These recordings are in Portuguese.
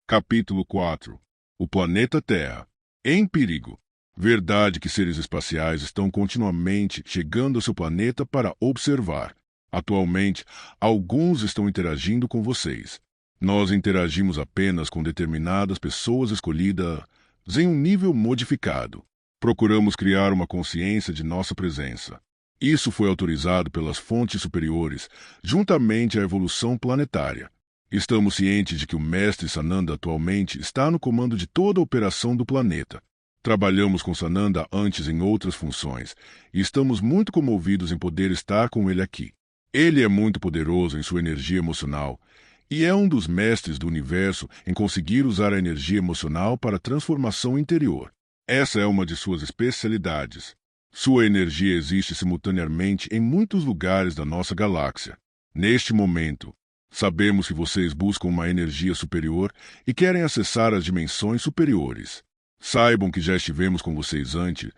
Capítulo 4. O planeta Terra. Em perigo. Verdade que seres espaciais estão continuamente chegando ao seu planeta para observar. Atualmente, alguns estão interagindo com vocês. Nós interagimos apenas com determinadas pessoas escolhidas em um nível modificado. Procuramos criar uma consciência de nossa presença. Isso foi autorizado pelas fontes superiores, juntamente à evolução planetária. Estamos cientes de que o Mestre Sananda atualmente está no comando de toda a operação do planeta. Trabalhamos com Sananda antes em outras funções e estamos muito comovidos em poder estar com ele aqui. Ele é muito poderoso em sua energia emocional e é um dos mestres do universo em conseguir usar a energia emocional para a transformação interior. Essa é uma de suas especialidades. Sua energia existe simultaneamente em muitos lugares da nossa galáxia. Neste momento, sabemos que vocês buscam uma energia superior e querem acessar as dimensões superiores. Saibam que já estivemos com vocês antes,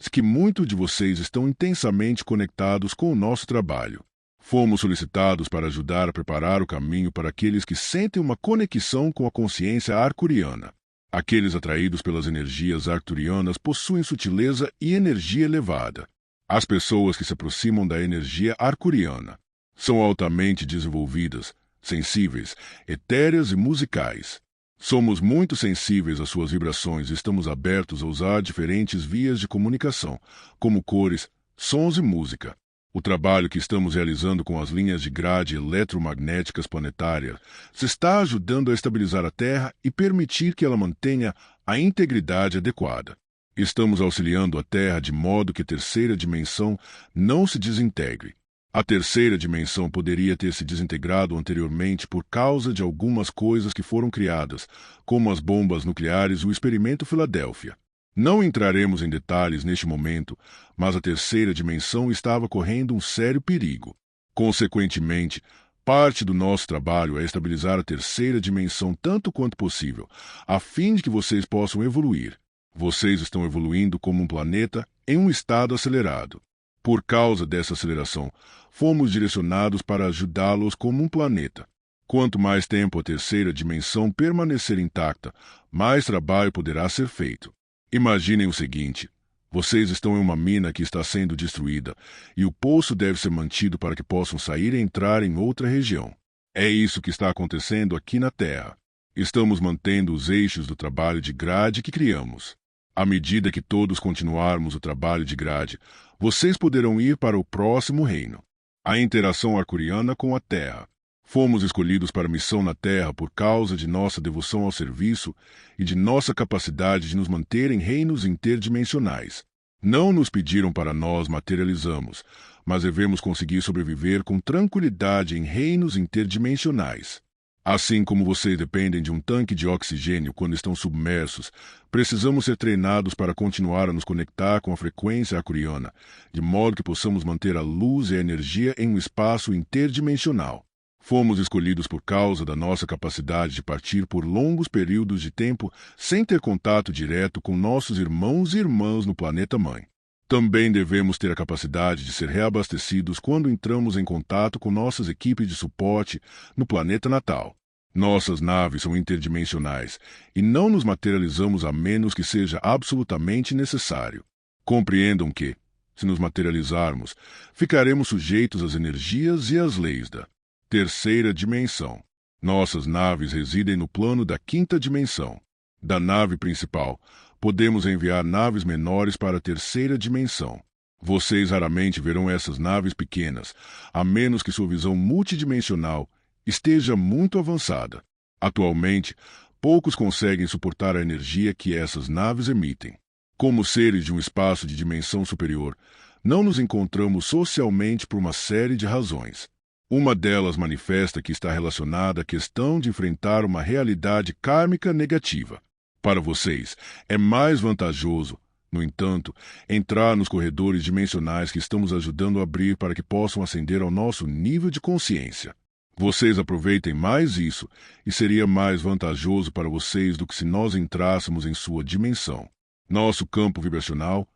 que muitos de vocês estão intensamente conectados com o nosso trabalho. Fomos solicitados para ajudar a preparar o caminho para aqueles que sentem uma conexão com a consciência arcturiana. Aqueles atraídos pelas energias arcturianas possuem sutileza e energia elevada. As pessoas que se aproximam da energia arcturiana são altamente desenvolvidas, sensíveis, etéreas e musicais. Somos muito sensíveis às suas vibrações e estamos abertos a usar diferentes vias de comunicação, como cores, sons e música. O trabalho que estamos realizando com as linhas de grade eletromagnéticas planetárias se está ajudando a estabilizar a Terra e permitir que ela mantenha a integridade adequada. Estamos auxiliando a Terra de modo que a terceira dimensão não se desintegre. A terceira dimensão poderia ter se desintegrado anteriormente por causa de algumas coisas que foram criadas, como as bombas nucleares e o experimento Filadélfia. Não entraremos em detalhes neste momento, mas a terceira dimensão estava correndo um sério perigo. Consequentemente, parte do nosso trabalho é estabilizar a terceira dimensão tanto quanto possível, a fim de que vocês possam evoluir. Vocês estão evoluindo como um planeta em um estado acelerado. Por causa dessa aceleração, fomos direcionados para ajudá-los como um planeta. Quanto mais tempo a terceira dimensão permanecer intacta, mais trabalho poderá ser feito. Imaginem o seguinte: vocês estão em uma mina que está sendo destruída e o poço deve ser mantido para que possam sair e entrar em outra região. É isso que está acontecendo aqui na Terra. Estamos mantendo os eixos do trabalho de grade que criamos. À medida que todos continuarmos o trabalho de grade, vocês poderão ir para o próximo reino. A interação arcturiana com a Terra. Fomos escolhidos para a missão na Terra por causa de nossa devoção ao serviço e de nossa capacidade de nos manter em reinos interdimensionais. Não nos pediram para nós materializamos, mas devemos conseguir sobreviver com tranquilidade em reinos interdimensionais. Assim como vocês dependem de um tanque de oxigênio quando estão submersos, precisamos ser treinados para continuar a nos conectar com a frequência arcturiana, de modo que possamos manter a luz e a energia em um espaço interdimensional. Fomos escolhidos por causa da nossa capacidade de partir por longos períodos de tempo sem ter contato direto com nossos irmãos e irmãs no planeta-mãe. Também devemos ter a capacidade de ser reabastecidos quando entramos em contato com nossas equipes de suporte no planeta natal. Nossas naves são interdimensionais e não nos materializamos a menos que seja absolutamente necessário. Compreendam que, se nos materializarmos, ficaremos sujeitos às energias e às leis da terceira dimensão. Nossas naves residem no plano da quinta dimensão. Da nave principal, podemos enviar naves menores para a terceira dimensão. Vocês raramente verão essas naves pequenas, a menos que sua visão multidimensional esteja muito avançada. Atualmente, poucos conseguem suportar a energia que essas naves emitem. Como seres de um espaço de dimensão superior, não nos encontramos socialmente por uma série de razões. Uma delas manifesta que está relacionada à questão de enfrentar uma realidade kármica negativa. Para vocês, é mais vantajoso, no entanto, entrar nos corredores dimensionais que estamos ajudando a abrir para que possam ascender ao nosso nível de consciência. Vocês aproveitem mais isso e seria mais vantajoso para vocês do que se nós entrássemos em sua dimensão. Nosso campo vibracional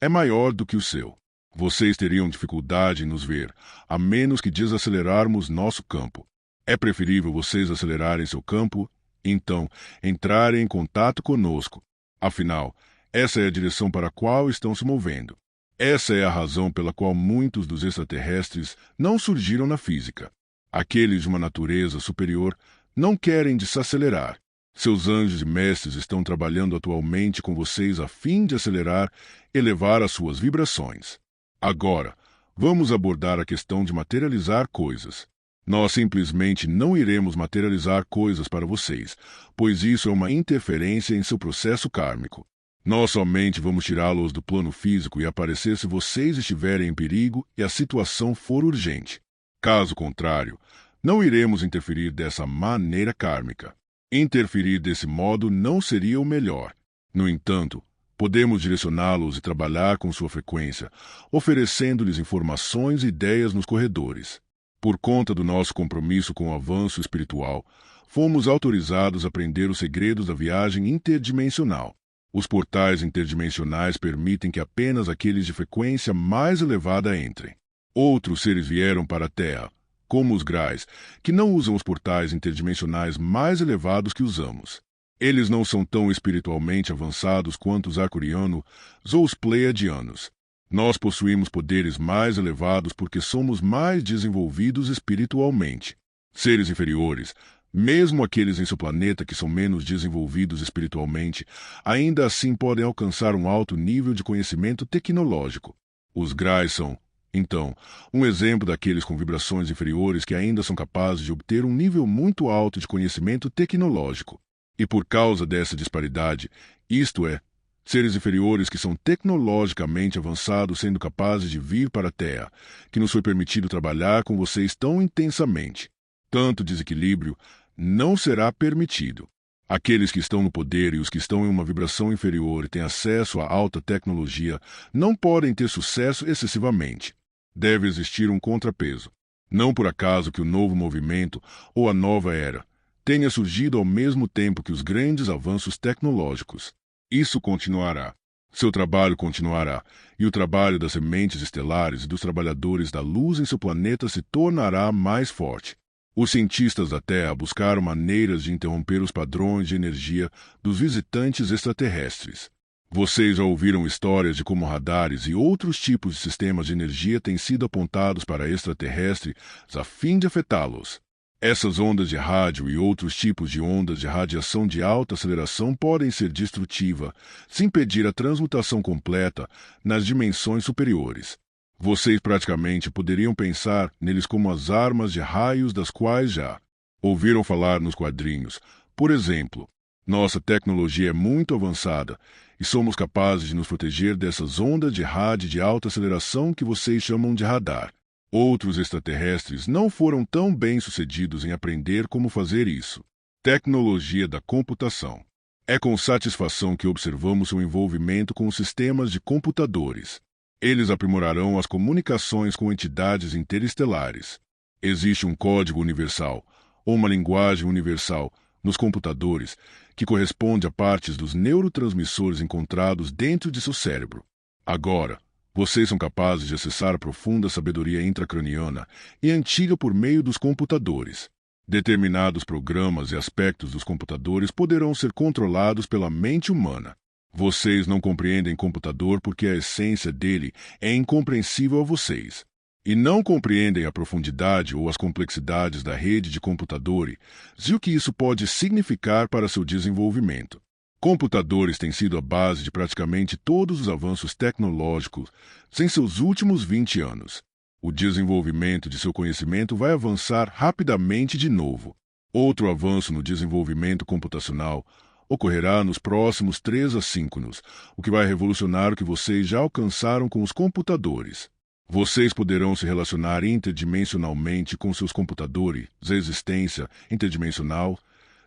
é maior do que o seu. Vocês teriam dificuldade em nos ver, a menos que desacelerarmos nosso campo. É preferível vocês acelerarem seu campo então entrarem em contato conosco. Afinal, essa é a direção para a qual estão se movendo. Essa é a razão pela qual muitos dos extraterrestres não surgiram na física. Aqueles de uma natureza superior não querem desacelerar. Seus anjos e mestres estão trabalhando atualmente com vocês a fim de acelerar e elevar as suas vibrações. Agora, vamos abordar a questão de materializar coisas. Nós simplesmente não iremos materializar coisas para vocês, pois isso é uma interferência em seu processo kármico. Nós somente vamos tirá-los do plano físico e aparecer se vocês estiverem em perigo e a situação for urgente. Caso contrário, não iremos interferir dessa maneira kármica. Interferir desse modo não seria o melhor. No entanto, podemos direcioná-los e trabalhar com sua frequência, oferecendo-lhes informações e ideias nos corredores. Por conta do nosso compromisso com o avanço espiritual, fomos autorizados a aprender os segredos da viagem interdimensional. Os portais interdimensionais permitem que apenas aqueles de frequência mais elevada entrem. Outros seres vieram para a Terra, como os Grais, que não usam os portais interdimensionais mais elevados que usamos. Eles não são tão espiritualmente avançados quanto os arcurianos ou os pleiadianos. Nós possuímos poderes mais elevados porque somos mais desenvolvidos espiritualmente. Seres inferiores, mesmo aqueles em seu planeta que são menos desenvolvidos espiritualmente, ainda assim podem alcançar um alto nível de conhecimento tecnológico. Os Grais são, então, um exemplo daqueles com vibrações inferiores que ainda são capazes de obter um nível muito alto de conhecimento tecnológico. E por causa dessa disparidade, isto é, seres inferiores que são tecnologicamente avançados sendo capazes de vir para a Terra, que nos foi permitido trabalhar com vocês tão intensamente. Tanto desequilíbrio não será permitido. Aqueles que estão no poder e os que estão em uma vibração inferior e têm acesso à alta tecnologia não podem ter sucesso excessivamente. Deve existir um contrapeso. Não por acaso que o novo movimento ou a nova era tenha surgido ao mesmo tempo que os grandes avanços tecnológicos. Isso continuará. Seu trabalho continuará, e o trabalho das sementes estelares e dos trabalhadores da luz em seu planeta se tornará mais forte. Os cientistas da Terra buscaram maneiras de interromper os padrões de energia dos visitantes extraterrestres. Vocês já ouviram histórias de como radares e outros tipos de sistemas de energia têm sido apontados para extraterrestres a fim de afetá-los. Essas ondas de rádio e outros tipos de ondas de radiação de alta aceleração podem ser destrutivas, se impedir a transmutação completa nas dimensões superiores. Vocês praticamente poderiam pensar neles como as armas de raios das quais já ouviram falar nos quadrinhos. Por exemplo, nossa tecnologia é muito avançada e somos capazes de nos proteger dessas ondas de rádio de alta aceleração que vocês chamam de radar. Outros extraterrestres não foram tão bem-sucedidos em aprender como fazer isso. Tecnologia da computação. É com satisfação que observamos seu envolvimento com os sistemas de computadores. Eles aprimorarão as comunicações com entidades interestelares. Existe um código universal, ou uma linguagem universal, nos computadores, que corresponde a partes dos neurotransmissores encontrados dentro de seu cérebro. Agora, vocês são capazes de acessar a profunda sabedoria intracraniana e antiga por meio dos computadores. Determinados programas e aspectos dos computadores poderão ser controlados pela mente humana. Vocês não compreendem computador porque a essência dele é incompreensível a vocês. E não compreendem a profundidade ou as complexidades da rede de computadores e o que isso pode significar para seu desenvolvimento. Computadores têm sido a base de praticamente todos os avanços tecnológicos em seus últimos 20 anos. O desenvolvimento de seu conhecimento vai avançar rapidamente de novo. Outro avanço no desenvolvimento computacional ocorrerá nos próximos 3 a 5 anos, o que vai revolucionar o que vocês já alcançaram com os computadores. Vocês poderão se relacionar interdimensionalmente com seus computadores. A existência interdimensional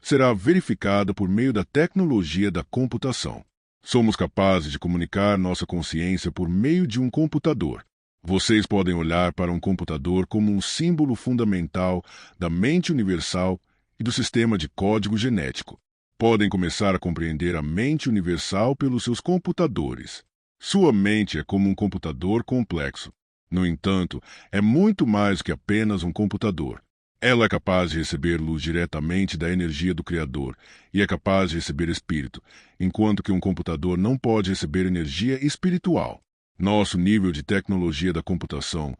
será verificada por meio da tecnologia da computação. Somos capazes de comunicar nossa consciência por meio de um computador. Vocês podem olhar para um computador como um símbolo fundamental da mente universal e do sistema de código genético. Podem começar a compreender a mente universal pelos seus computadores. Sua mente é como um computador complexo. No entanto, é muito mais que apenas um computador. Ela é capaz de receber luz diretamente da energia do Criador e é capaz de receber espírito, enquanto que um computador não pode receber energia espiritual. Nosso nível de tecnologia da computação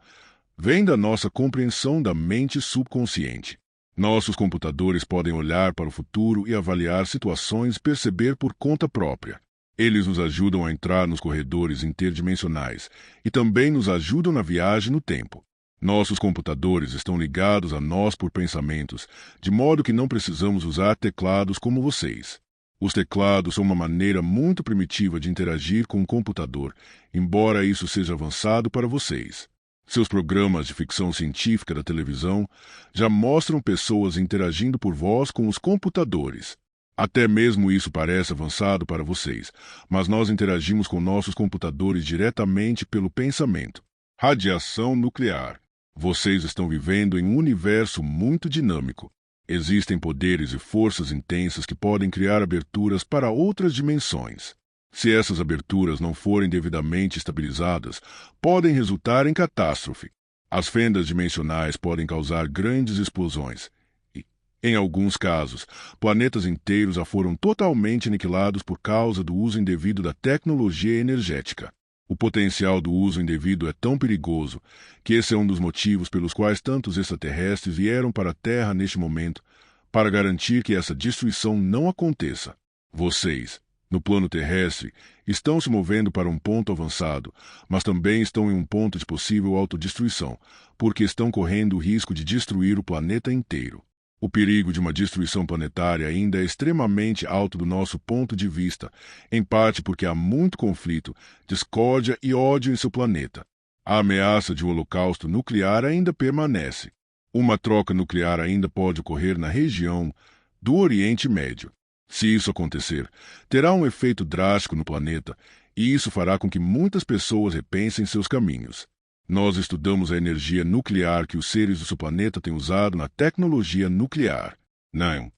vem da nossa compreensão da mente subconsciente. Nossos computadores podem olhar para o futuro e avaliar situações e perceber por conta própria. Eles nos ajudam a entrar nos corredores interdimensionais e também nos ajudam na viagem no tempo. Nossos computadores estão ligados a nós por pensamentos, de modo que não precisamos usar teclados como vocês. Os teclados são uma maneira muito primitiva de interagir com o computador, embora isso seja avançado para vocês. Seus programas de ficção científica da televisão já mostram pessoas interagindo por voz com os computadores. Até mesmo isso parece avançado para vocês, mas nós interagimos com nossos computadores diretamente pelo pensamento. Radiação nuclear. Vocês estão vivendo em um universo muito dinâmico. Existem poderes e forças intensas que podem criar aberturas para outras dimensões. Se essas aberturas não forem devidamente estabilizadas, podem resultar em catástrofe. As fendas dimensionais podem causar grandes explosões. E, em alguns casos, planetas inteiros já foram totalmente aniquilados por causa do uso indevido da tecnologia energética. O potencial do uso indevido é tão perigoso que esse é um dos motivos pelos quais tantos extraterrestres vieram para a Terra neste momento, para garantir que essa destruição não aconteça. Vocês, no plano terrestre, estão se movendo para um ponto avançado, mas também estão em um ponto de possível autodestruição, porque estão correndo o risco de destruir o planeta inteiro. O perigo de uma destruição planetária ainda é extremamente alto do nosso ponto de vista, em parte porque há muito conflito, discórdia e ódio em seu planeta. A ameaça de um holocausto nuclear ainda permanece. Uma troca nuclear ainda pode ocorrer na região do Oriente Médio. Se isso acontecer, terá um efeito drástico no planeta, e isso fará com que muitas pessoas repensem seus caminhos. Nós estudamos a energia nuclear que os seres do seu planeta têm usado na tecnologia nuclear. Não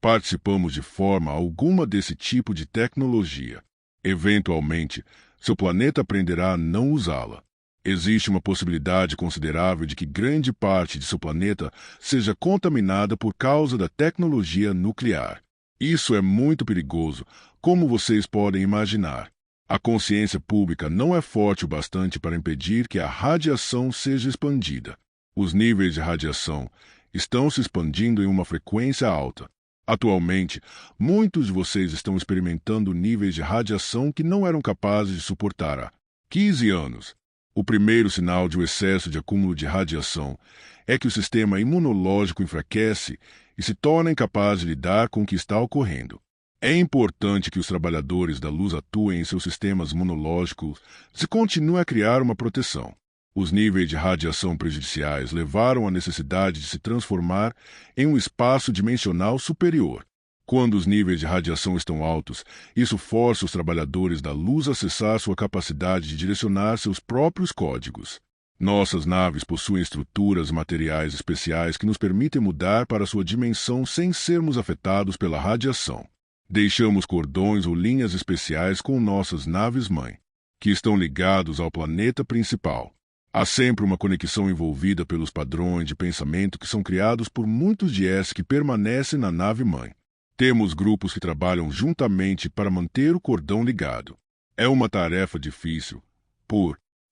participamos de forma alguma desse tipo de tecnologia. Eventualmente, seu planeta aprenderá a não usá-la. Existe uma possibilidade considerável de que grande parte de seu planeta seja contaminada por causa da tecnologia nuclear. Isso é muito perigoso, como vocês podem imaginar. A consciência pública não é forte o bastante para impedir que a radiação seja expandida. Os níveis de radiação estão se expandindo em uma frequência alta. Atualmente, muitos de vocês estão experimentando níveis de radiação que não eram capazes de suportar há 15 anos. O primeiro sinal de um excesso de acúmulo de radiação é que o sistema imunológico enfraquece e se torna incapaz de lidar com o que está ocorrendo. É importante que os trabalhadores da luz atuem em seus sistemas imunológicos se continuem a criar uma proteção. Os níveis de radiação prejudiciais levaram à necessidade de se transformar em um espaço dimensional superior. Quando os níveis de radiação estão altos, isso força os trabalhadores da luz a acessar sua capacidade de direcionar seus próprios códigos. Nossas naves possuem estruturas materiais especiais que nos permitem mudar para sua dimensão sem sermos afetados pela radiação. Deixamos cordões ou linhas especiais com nossas naves-mãe, que estão ligados ao planeta principal. Há sempre uma conexão envolvida pelos padrões de pensamento que são criados por muitos de esses que permanecem na nave-mãe. Temos grupos que trabalham juntamente para manter o cordão ligado. É uma tarefa difícil,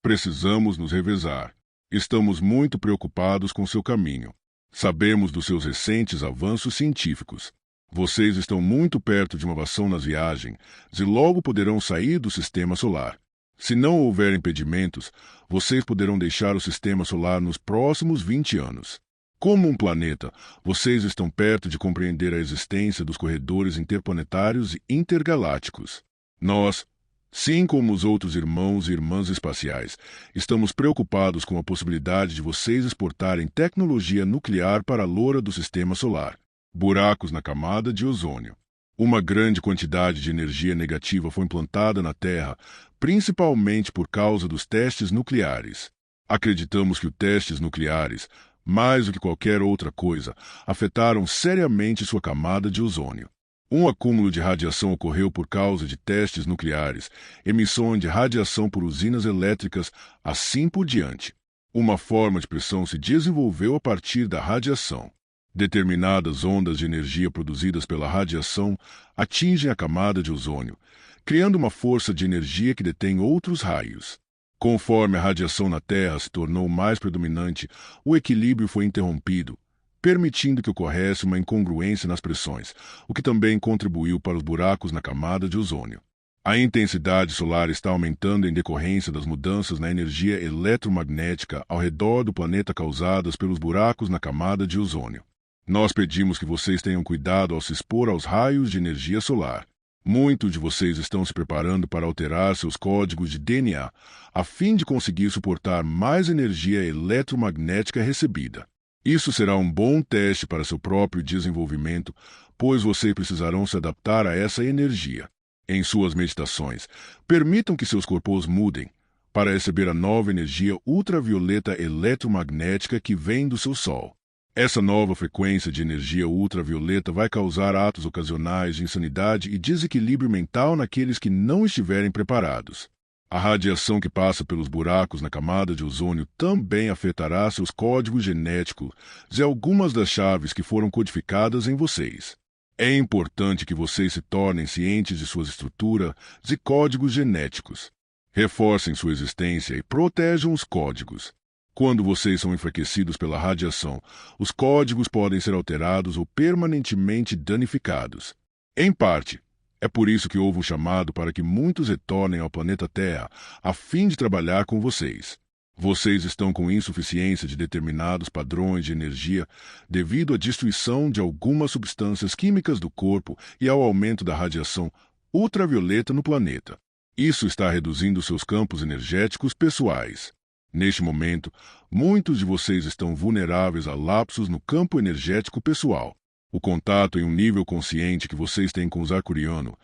precisamos nos revezar. Estamos muito preocupados com seu caminho. Sabemos dos seus recentes avanços científicos. Vocês estão muito perto de uma ovação nas viagens e logo poderão sair do sistema solar. Se não houver impedimentos, vocês poderão deixar o sistema solar nos próximos 20 anos. Como um planeta, vocês estão perto de compreender a existência dos corredores interplanetários e intergalácticos. Nós, sim como os outros irmãos e irmãs espaciais, estamos preocupados com a possibilidade de vocês exportarem tecnologia nuclear para a loura do sistema solar. Buracos na camada de ozônio. Uma grande quantidade de energia negativa foi implantada na Terra, principalmente por causa dos testes nucleares. Acreditamos que os testes nucleares, mais do que qualquer outra coisa, afetaram seriamente sua camada de ozônio. Um acúmulo de radiação ocorreu por causa de testes nucleares, emissão de radiação por usinas elétricas, assim por diante. Uma forma de pressão se desenvolveu a partir da radiação. Determinadas ondas de energia produzidas pela radiação atingem a camada de ozônio, criando uma força de energia que detém outros raios. Conforme a radiação na Terra se tornou mais predominante, o equilíbrio foi interrompido, permitindo que ocorresse uma incongruência nas pressões, o que também contribuiu para os buracos na camada de ozônio. A intensidade solar está aumentando em decorrência das mudanças na energia eletromagnética ao redor do planeta causadas pelos buracos na camada de ozônio. Nós pedimos que vocês tenham cuidado ao se expor aos raios de energia solar. Muitos de vocês estão se preparando para alterar seus códigos de DNA, a fim de conseguir suportar mais energia eletromagnética recebida. Isso será um bom teste para seu próprio desenvolvimento, pois vocês precisarão se adaptar a essa energia. Em suas meditações, permitam que seus corpos mudem para receber a nova energia ultravioleta eletromagnética que vem do seu Sol. Essa nova frequência de energia ultravioleta vai causar atos ocasionais de insanidade e desequilíbrio mental naqueles que não estiverem preparados. A radiação que passa pelos buracos na camada de ozônio também afetará seus códigos genéticos e algumas das chaves que foram codificadas em vocês. É importante que vocês se tornem cientes de suas estruturas e códigos genéticos. Reforcem sua existência e protejam os códigos. Quando vocês são enfraquecidos pela radiação, os códigos podem ser alterados ou permanentemente danificados. Em parte, é por isso que houve um chamado para que muitos retornem ao planeta Terra, a fim de trabalhar com vocês. Vocês estão com insuficiência de determinados padrões de energia devido à destruição de algumas substâncias químicas do corpo e ao aumento da radiação ultravioleta no planeta. Isso está reduzindo seus campos energéticos pessoais. Neste momento, muitos de vocês estão vulneráveis a lapsos no campo energético pessoal. O contato em um nível consciente que vocês têm com os arcurianos,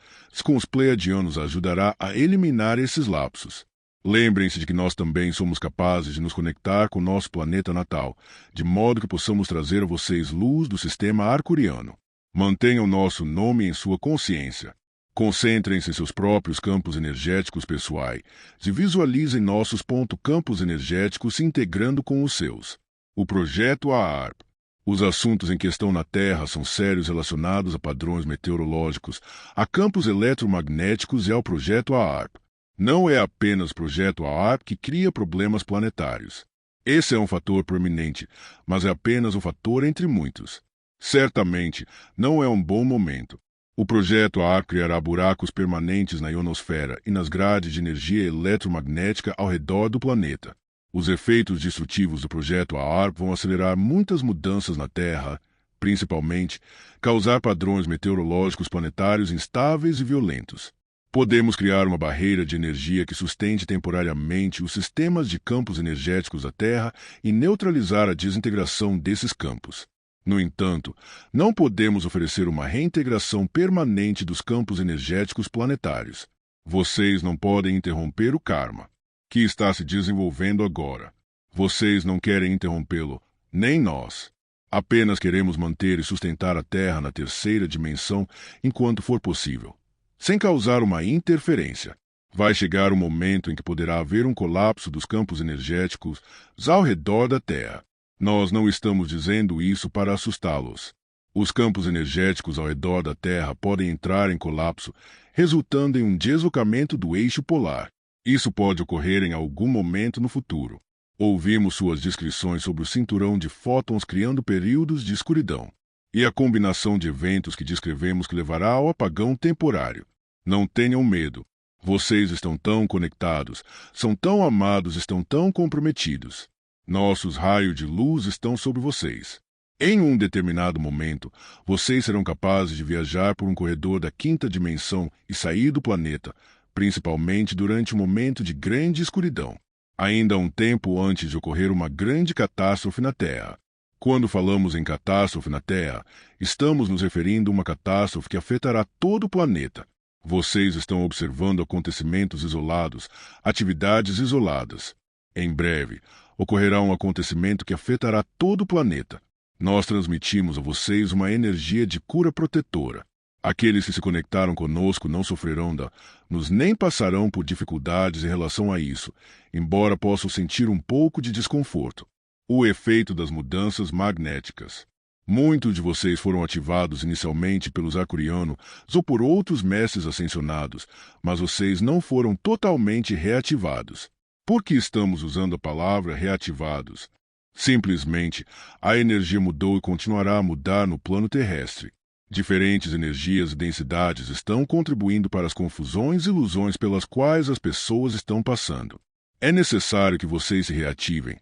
com os pleiadianos, ajudará a eliminar esses lapsos. Lembrem-se de que nós também somos capazes de nos conectar com nosso planeta natal, de modo que possamos trazer a vocês luz do sistema arcuriano. Mantenham nosso nome em sua consciência. Concentrem-se em seus próprios campos energéticos pessoais e visualizem nossos campos energéticos se integrando com os seus. O projeto AARP. Os assuntos em questão na Terra são sérios relacionados a padrões meteorológicos, a campos eletromagnéticos e ao projeto AARP. Não é apenas o projeto AARP que cria problemas planetários. Esse é um fator proeminente, mas é apenas um fator entre muitos. Certamente, não é um bom momento. O projeto AARP criará buracos permanentes na ionosfera e nas grades de energia eletromagnética ao redor do planeta. Os efeitos destrutivos do projeto AARP vão acelerar muitas mudanças na Terra, principalmente causar padrões meteorológicos planetários instáveis e violentos. Podemos criar uma barreira de energia que sustente temporariamente os sistemas de campos energéticos da Terra e neutralizar a desintegração desses campos. No entanto, não podemos oferecer uma reintegração permanente dos campos energéticos planetários. Vocês não podem interromper o karma, que está se desenvolvendo agora. Vocês não querem interrompê-lo, nem nós. Apenas queremos manter e sustentar a Terra na terceira dimensão enquanto for possível, sem causar uma interferência. Vai chegar um momento em que poderá haver um colapso dos campos energéticos ao redor da Terra. Nós não estamos dizendo isso para assustá-los. Os campos energéticos ao redor da Terra podem entrar em colapso, resultando em um deslocamento do eixo polar. Isso pode ocorrer em algum momento no futuro. Ouvimos suas descrições sobre o cinturão de fótons criando períodos de escuridão, e a combinação de eventos que descrevemos que levará ao apagão temporário. Não tenham medo. Vocês estão tão conectados, são tão amados, estão tão comprometidos. Nossos raios de luz estão sobre vocês. Em um determinado momento, vocês serão capazes de viajar por um corredor da quinta dimensão e sair do planeta, principalmente durante um momento de grande escuridão. Ainda há um tempo antes de ocorrer uma grande catástrofe na Terra. Quando falamos em catástrofe na Terra, estamos nos referindo a uma catástrofe que afetará todo o planeta. Vocês estão observando acontecimentos isolados, atividades isoladas. Em breve, ocorrerá um acontecimento que afetará todo o planeta. Nós transmitimos a vocês uma energia de cura protetora. Aqueles que se conectaram conosco não sofrerão danos nem passarão por dificuldades em relação a isso, embora possam sentir um pouco de desconforto. O efeito das mudanças magnéticas. Muitos de vocês foram ativados inicialmente pelos arcurianos ou por outros mestres ascensionados, mas vocês não foram totalmente reativados. Por que estamos usando a palavra reativados? Simplesmente, a energia mudou e continuará a mudar no plano terrestre. Diferentes energias e densidades estão contribuindo para as confusões e ilusões pelas quais as pessoas estão passando. É necessário que vocês se reativem,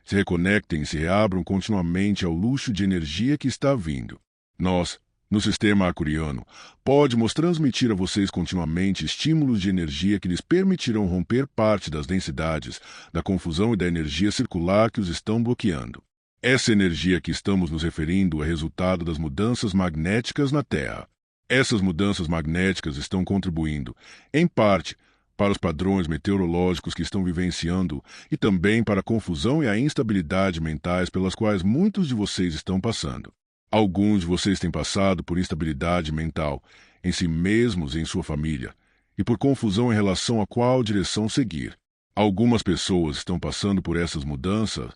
se reconectem e se reabram continuamente ao luxo de energia que está vindo. Nós, no sistema arcuriano, podemos transmitir a vocês continuamente estímulos de energia que lhes permitirão romper parte das densidades, da confusão e da energia circular que os estão bloqueando. Essa energia que estamos nos referindo é resultado das mudanças magnéticas na Terra. Essas mudanças magnéticas estão contribuindo, em parte, para os padrões meteorológicos que estão vivenciando e também para a confusão e a instabilidade mentais pelas quais muitos de vocês estão passando. Alguns de vocês têm passado por instabilidade mental, em si mesmos e em sua família, e por confusão em relação a qual direção seguir. Algumas pessoas estão passando por essas mudanças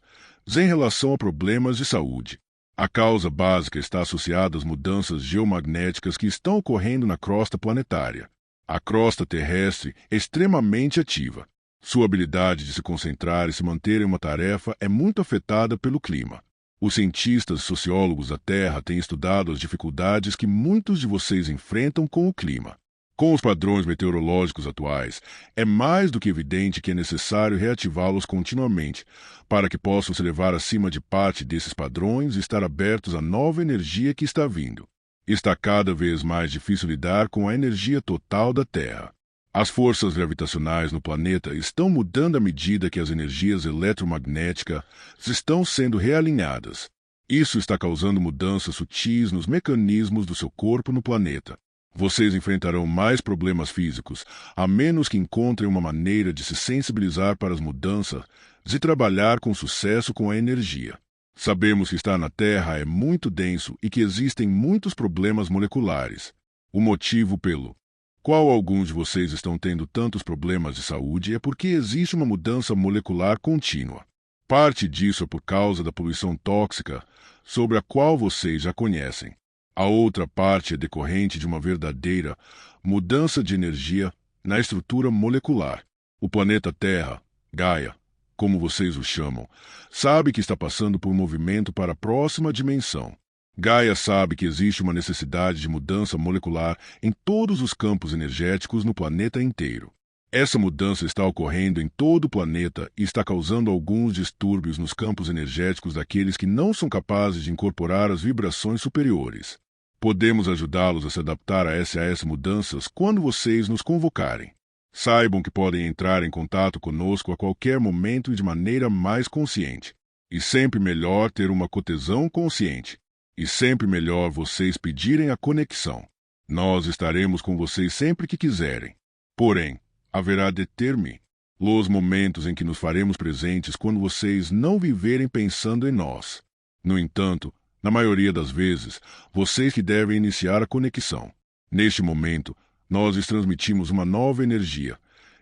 em relação a problemas de saúde. A causa básica está associada às mudanças geomagnéticas que estão ocorrendo na crosta planetária. A crosta terrestre é extremamente ativa. Sua habilidade de se concentrar e se manter em uma tarefa é muito afetada pelo clima. Os cientistas e sociólogos da Terra têm estudado as dificuldades que muitos de vocês enfrentam com o clima. Com os padrões meteorológicos atuais, é mais do que evidente que é necessário reativá-los continuamente, para que possam se levar acima de parte desses padrões e estar abertos à nova energia que está vindo. Está cada vez mais difícil lidar com a energia total da Terra. As forças gravitacionais no planeta estão mudando à medida que as energias eletromagnéticas estão sendo realinhadas. Isso está causando mudanças sutis nos mecanismos do seu corpo no planeta. Vocês enfrentarão mais problemas físicos, a menos que encontrem uma maneira de se sensibilizar para as mudanças e trabalhar com sucesso com a energia. Sabemos que estar na Terra é muito denso e que existem muitos problemas moleculares. O motivo pelo qual alguns de vocês estão tendo tantos problemas de saúde é porque existe uma mudança molecular contínua. Parte disso é por causa da poluição tóxica, sobre a qual vocês já conhecem. A outra parte é decorrente de uma verdadeira mudança de energia na estrutura molecular. O planeta Terra, Gaia, como vocês o chamam, sabe que está passando por um movimento para a próxima dimensão. Gaia sabe que existe uma necessidade de mudança molecular em todos os campos energéticos no planeta inteiro. Essa mudança está ocorrendo em todo o planeta e está causando alguns distúrbios nos campos energéticos daqueles que não são capazes de incorporar as vibrações superiores. Podemos ajudá-los a se adaptar a essas mudanças quando vocês nos convocarem. Saibam que podem entrar em contato conosco a qualquer momento e de maneira mais consciente. E sempre melhor ter uma coesão consciente. E sempre melhor vocês pedirem a conexão. Nós estaremos com vocês sempre que quiserem. Porém, haverá de ter-me os momentos em que nos faremos presentes quando vocês não viverem pensando em nós. No entanto, na maioria das vezes, vocês que devem iniciar a conexão. Neste momento, nós lhes transmitimos uma nova energia,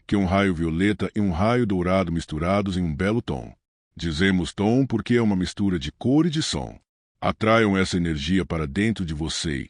que é um raio violeta e um raio dourado misturados em um belo tom. Dizemos tom porque é uma mistura de cor e de som. Atraiam essa energia para dentro de vocês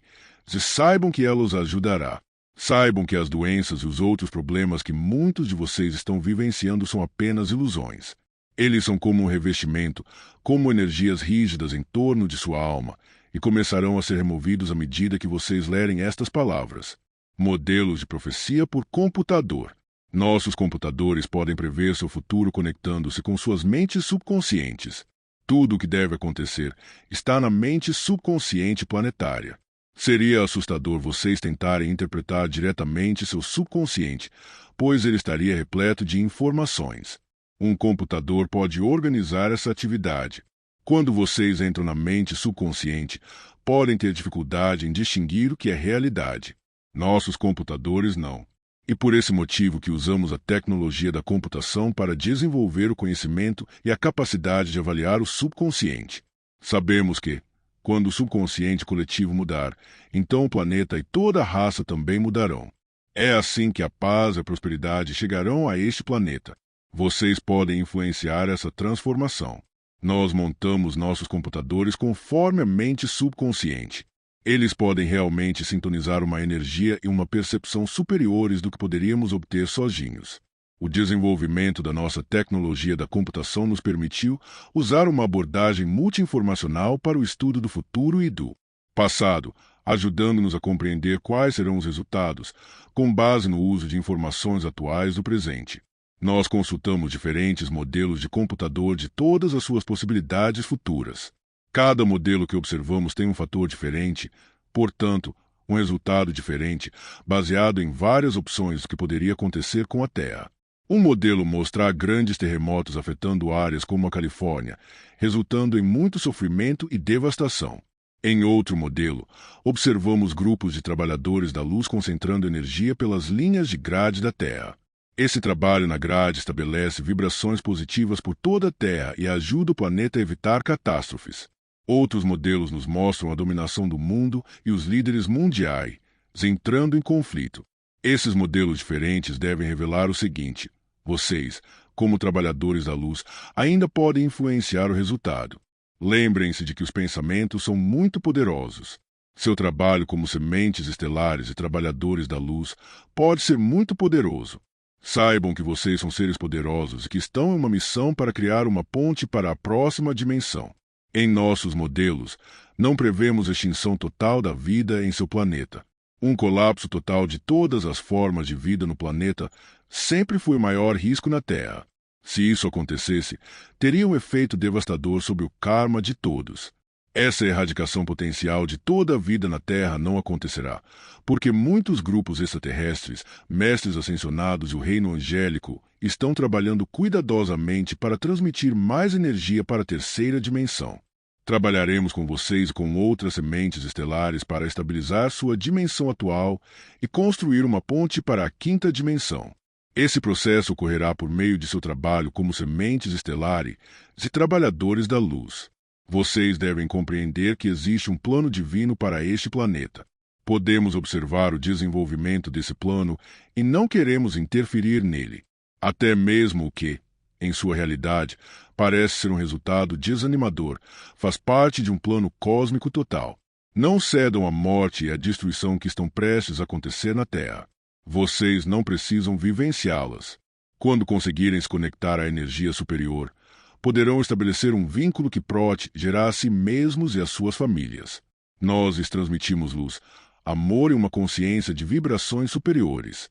e saibam que ela os ajudará. Saibam que as doenças e os outros problemas que muitos de vocês estão vivenciando são apenas ilusões. Eles são como um revestimento, como energias rígidas em torno de sua alma, e começarão a ser removidos à medida que vocês lerem estas palavras. Modelos de profecia por computador. Nossos computadores podem prever seu futuro conectando-se com suas mentes subconscientes. Tudo o que deve acontecer está na mente subconsciente planetária. Seria assustador vocês tentarem interpretar diretamente seu subconsciente, pois ele estaria repleto de informações. Um computador pode organizar essa atividade. Quando vocês entram na mente subconsciente, podem ter dificuldade em distinguir o que é realidade. Nossos computadores não. E por esse motivo que usamos a tecnologia da computação para desenvolver o conhecimento e a capacidade de avaliar o subconsciente. Sabemos que, Quando o subconsciente coletivo mudar, então o planeta e toda a raça também mudarão. É assim que a paz e a prosperidade chegarão a este planeta. Vocês podem influenciar essa transformação. Nós montamos nossos computadores conforme a mente subconsciente. Eles podem realmente sintonizar uma energia e uma percepção superiores do que poderíamos obter sozinhos. O desenvolvimento da nossa tecnologia da computação nos permitiu usar uma abordagem multi-informacional para o estudo do futuro e do passado, ajudando-nos a compreender quais serão os resultados, com base no uso de informações atuais do presente. Nós consultamos diferentes modelos de computador de todas as suas possibilidades futuras. Cada modelo que observamos tem um fator diferente, portanto, um resultado diferente, baseado em várias opções do que poderia acontecer com a Terra. Um modelo mostra grandes terremotos afetando áreas como a Califórnia, resultando em muito sofrimento e devastação. Em outro modelo, observamos grupos de trabalhadores da luz concentrando energia pelas linhas de grade da Terra. Esse trabalho na grade estabelece vibrações positivas por toda a Terra e ajuda o planeta a evitar catástrofes. Outros modelos nos mostram a dominação do mundo e os líderes mundiais entrando em conflito. Esses modelos diferentes devem revelar o seguinte: vocês, como trabalhadores da luz, ainda podem influenciar o resultado. Lembrem-se de que os pensamentos são muito poderosos. Seu trabalho como sementes estelares e trabalhadores da luz pode ser muito poderoso. Saibam que vocês são seres poderosos e que estão em uma missão para criar uma ponte para a próxima dimensão. Em nossos modelos, não prevemos extinção total da vida em seu planeta. Um colapso total de todas as formas de vida no planeta sempre foi o maior risco na Terra. Se isso acontecesse, teria um efeito devastador sobre o karma de todos. Essa erradicação potencial de toda a vida na Terra não acontecerá, porque muitos grupos extraterrestres, mestres ascensionados e o reino angélico estão trabalhando cuidadosamente para transmitir mais energia para a terceira dimensão. Trabalharemos com vocês e com outras sementes estelares para estabilizar sua dimensão atual e construir uma ponte para a quinta dimensão. Esse processo ocorrerá por meio de seu trabalho como sementes estelares e trabalhadores da luz. Vocês devem compreender que existe um plano divino para este planeta. Podemos observar o desenvolvimento desse plano e não queremos interferir nele. Até mesmo o que, em sua realidade, parece ser um resultado desanimador, faz parte de um plano cósmico total. Não cedam à morte e à destruição que estão prestes a acontecer na Terra. Vocês não precisam vivenciá-las. Quando conseguirem se conectar à energia superior, poderão estabelecer um vínculo que protegerá a si mesmos e as suas famílias. Nós lhes transmitimos luz, amor e uma consciência de vibrações superiores.